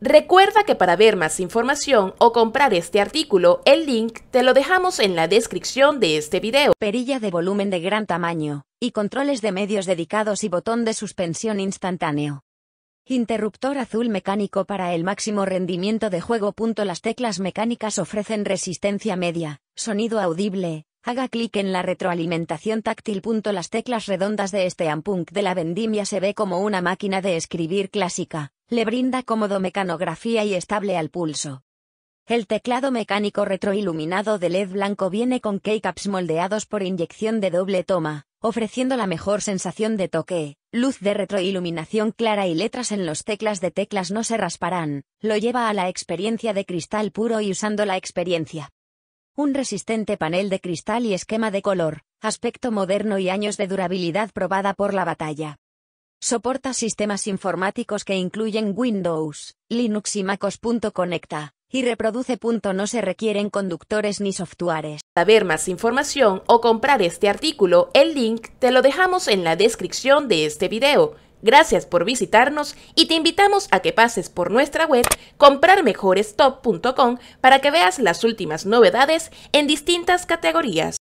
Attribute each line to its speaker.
Speaker 1: Recuerda que para ver más información o comprar este artículo, el link te lo dejamos en la descripción de este video.
Speaker 2: Perilla de volumen de gran tamaño, y controles de medios dedicados y botón de suspensión instantáneo. Interruptor azul mecánico para el máximo rendimiento de juego. Las teclas mecánicas ofrecen resistencia media, sonido audible. Haga clic en la retroalimentación táctil. Las teclas redondas de este Ampunk de la vendimia se ve como una máquina de escribir clásica, le brinda cómodo mecanografía y estable al pulso. El teclado mecánico retroiluminado de LED blanco viene con keycaps moldeados por inyección de doble toma, ofreciendo la mejor sensación de toque, luz de retroiluminación clara y letras en los teclas de teclas no se rasparán, lo lleva a la experiencia de cristal puro y usando la experiencia. Un resistente panel de cristal y esquema de color, aspecto moderno y años de durabilidad probada por la batalla. Soporta sistemas informáticos que incluyen Windows, Linux y MacOS. Conecta y reproduce. No se requieren conductores ni softwares.
Speaker 1: Para ver más información o comprar este artículo, el link te lo dejamos en la descripción de este video. Gracias por visitarnos y te invitamos a que pases por nuestra web comprarmejorestop.com para que veas las últimas novedades en distintas categorías.